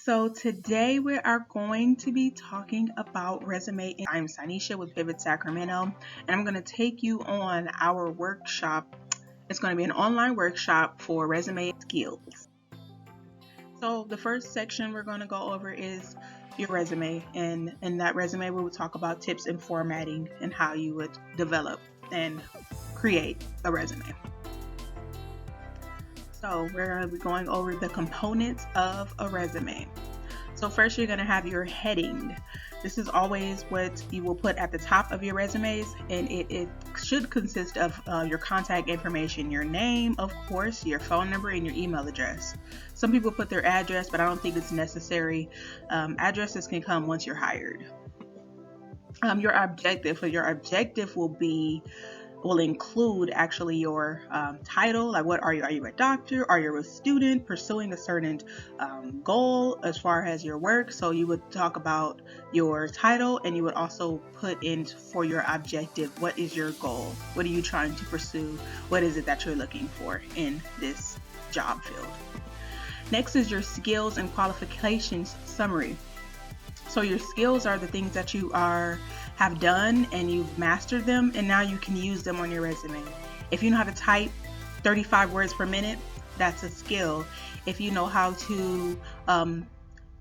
So today we are going to be talking about resume. I'm Sanisha with Pivot Sacramento, and I'm going to take you on our workshop. It's going to be an online workshop for resume skills. So the first section we're going to go over is your resume, and in that resume we will talk about tips in formatting and how you would develop and create a resume. So we're going to be going over the components of a resume. So first you're going to have your heading. This is always what you will put at the top of your resumes, and it should consist of your contact information, your name, of course, your phone number, and your email address. Some people put their address, but I don't think it's necessary. Addresses can come once you're hired. Your objective will include actually your title, like what are you? Are you a doctor? Are you a student pursuing a certain goal as far as your work? So you would talk about your title, and you would also put in for your objective. What is your goal? What are you trying to pursue? What is it that you're looking for in this job field? Next is your skills and qualifications summary. So your skills are the things that you have done and you've mastered them, and now you can use them on your resume. If you know how to type 35 words per minute, that's a skill. If you know how to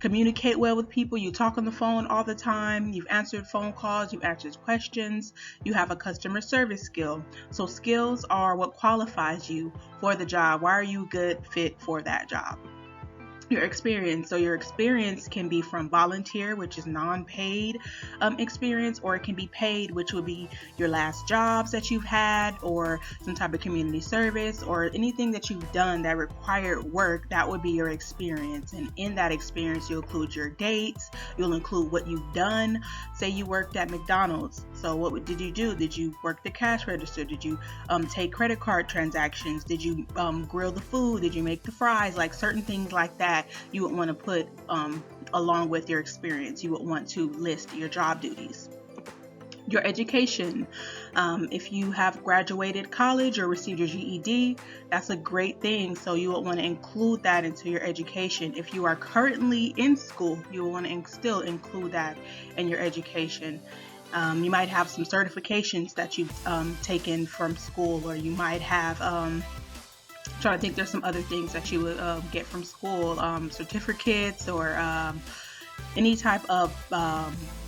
communicate well with people, you talk on the phone all the time, you've answered phone calls, you've answered questions, you have a customer service skill. So skills are what qualifies you for the job. Why are you a good fit for that job? Your experience. So your experience can be from volunteer, which is non-paid experience, or it can be paid, which would be your last jobs that you've had, or some type of community service, or anything that you've done that required work. That would be your experience. And in that experience, you'll include your dates, you'll include what you've done. Say you worked at McDonald's. So what did you do? Did you work the cash register? Did you take credit card transactions? Did you grill the food? Did you make the fries? Like certain things like that you would want to put along with your experience. You would want to list your job duties. Your education. If you have graduated college or received your GED, that's a great thing. So you would want to include that into your education. If you are currently in school, you will want to still include that in your education. You might have some certifications that you've taken from school, or you might have trying to think, there's some other things that you would get from school, certificates, or any type of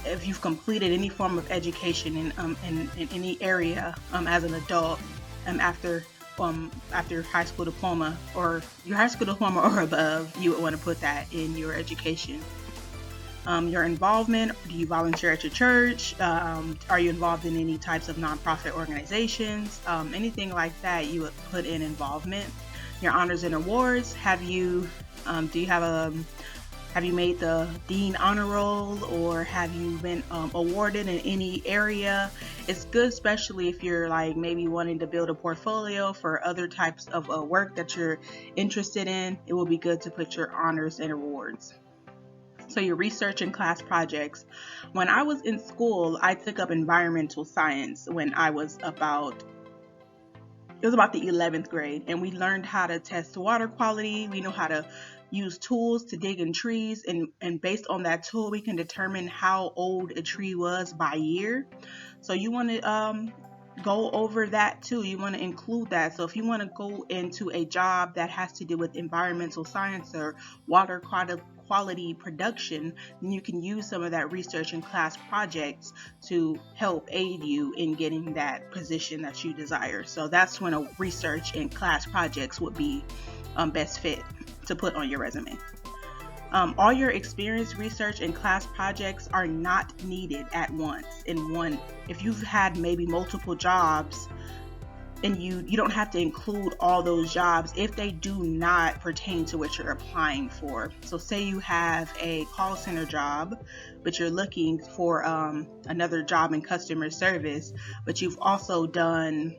if you've completed any form of education in any area as an adult after high school diploma, or your high school diploma or above, you would want to put that in your education. Your involvement. Do you volunteer at your church? Are you involved in any types of nonprofit organizations? Anything like that, you would put in involvement. Your honors and awards. Have you made the Dean Honor Roll, or have you been awarded in any area? It's good, especially if you're like maybe wanting to build a portfolio for other types of work that you're interested in. It will be good to put your honors and awards. So your research and class projects. When I was in school, I took up environmental science when I was about the 11th grade, and we learned how to test water quality. We know how to use tools to dig in trees, and based on that tool, we can determine how old a tree was by year. So you want to go over that too. You want to include that. So if you want to go into a job that has to do with environmental science or water quality production, then you can use some of that research and class projects to help aid you in getting that position that you desire. So that's when a research and class projects would be best fit to put on your resume. All your experience, research, and class projects are not needed at once in one. If you've had maybe multiple jobs, and you don't have to include all those jobs if they do not pertain to what you're applying for. So say you have a call center job, but you're looking for another job in customer service, but you've also done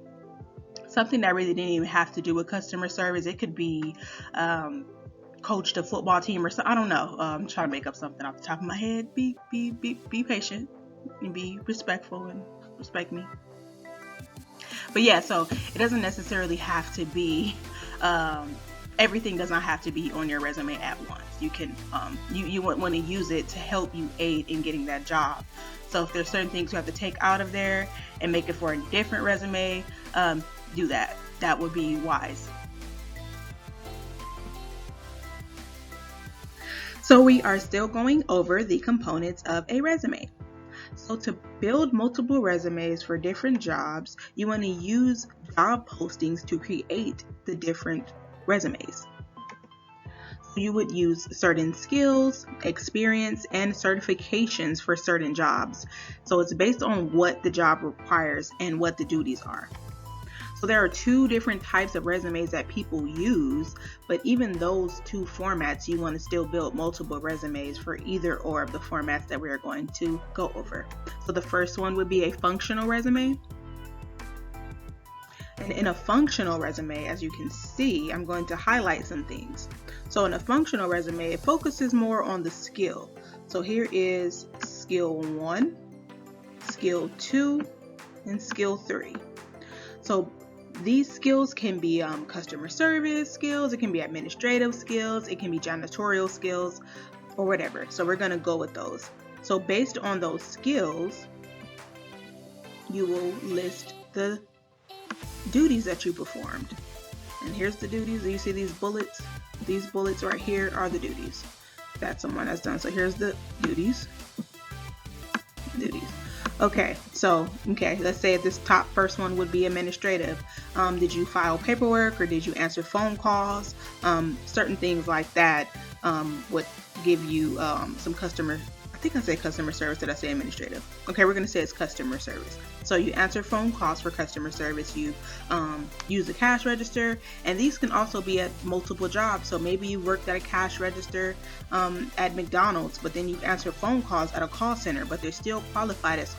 something that really didn't even have to do with customer service. It could be coached a football team or something. I don't know. I'm trying to make up something off the top of my head. Be patient and be respectful and respect me. But yeah, so it doesn't necessarily have to be, everything does not have to be on your resume at once. you can you want to use it to help you aid in getting that job. So if there's certain things you have to take out of there and make it for a different resume, do that. That would be wise. So we are still going over the components of a resume. So to build multiple resumes for different jobs, you want to use job postings to create the different resumes. So you would use certain skills, experience, and certifications for certain jobs. So it's based on what the job requires and what the duties are. So there are two different types of resumes that people use, but even those two formats, you want to still build multiple resumes for either or of the formats that we are going to go over. So the first one would be a functional resume. And in a functional resume, as you can see, I'm going to highlight some things. So in a functional resume, it focuses more on the skill. So here is skill 1, skill 2, and skill 3. So these skills can be customer service skills, it can be administrative skills, it can be janitorial skills, or whatever. So we're going to go with those. So based on those skills, you will list the duties that you performed. And here's the duties. You see these bullets? These bullets right here are the duties that someone has done. So here's the duties. Okay, let's say this top first one would be administrative. Did you file paperwork or did you answer phone calls? Certain things like that would give you some customer, I think I said customer service, did I say administrative? Okay, we're going to say it's customer service. So you answer phone calls for customer service, you use a cash register, and these can also be at multiple jobs. So maybe you worked at a cash register at McDonald's, but then you answer phone calls at a call center, but they're still qualified as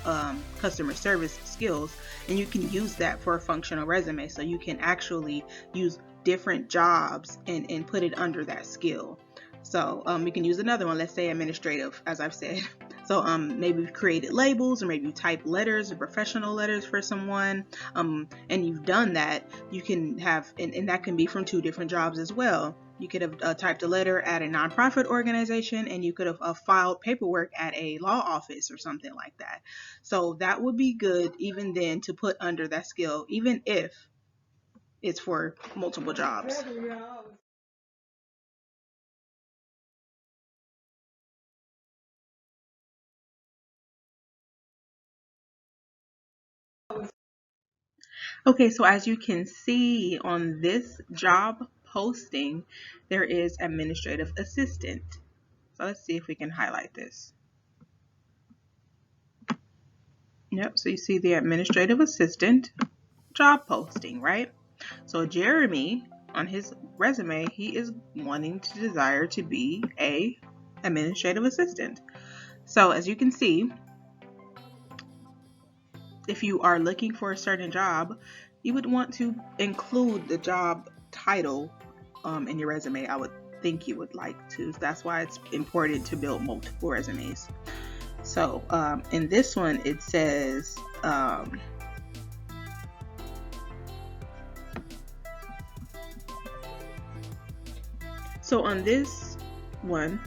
customer service skills, and you can use that for a functional resume. So you can actually use different jobs and put it under that skill. So you can use another one, let's say administrative, as I've said. So maybe you've created labels, or maybe you type letters or professional letters for someone, and you've done that. You can have, and that can be from two different jobs as well. You could have typed a letter at a nonprofit organization, and you could have filed paperwork at a law office or something like that. So that would be good even then to put under that skill, even if it's for multiple jobs. Okay, so as you can see on this job posting, there is administrative assistant. So let's see if we can highlight this. Yep, so you see the administrative assistant job posting, right? So Jeremy, on his resume, he is wanting to desire to be a administrative assistant. So as you can see, if you are looking for a certain job, you would want to include the job title in your resume. I would think you would like to. That's why it's important to build multiple resumes. So in this one, it says so on this one,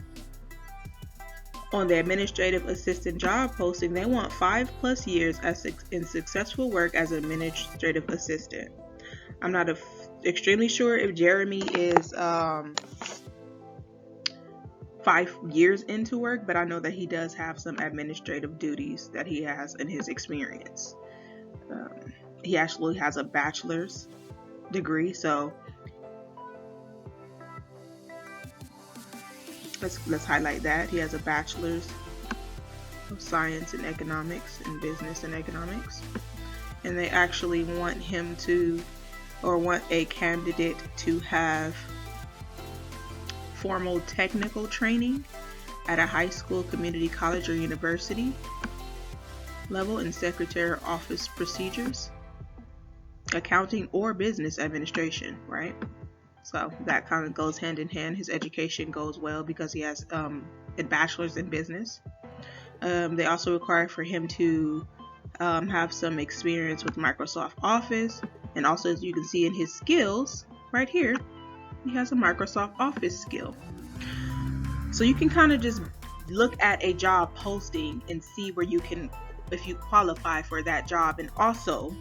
on the administrative assistant job posting, they want 5+ years in successful work as an administrative assistant. I'm not extremely sure if Jeremy is 5 years into work, but I know that he does have some administrative duties that he has in his experience. He actually has a bachelor's degree, so let's highlight that. He has a bachelor's of science in economics and business and economics, and they actually want him to, or want a candidate to have formal technical training at a high school, community college, or university level in secretary office procedures, accounting, or business administration, right? So that kind of goes hand in hand. His education goes well because he has a bachelor's in business. They also require for him to have some experience with Microsoft Office. And also, as you can see in his skills right here, he has a Microsoft Office skill. So you can kind of just look at a job posting and see where you can, if you qualify for that job, and also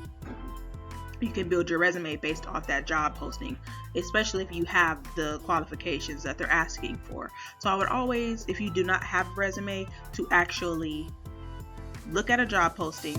you can build your resume based off that job posting, especially if you have the qualifications that they're asking for. So I would always, if you do not have a resume, to actually look at a job posting,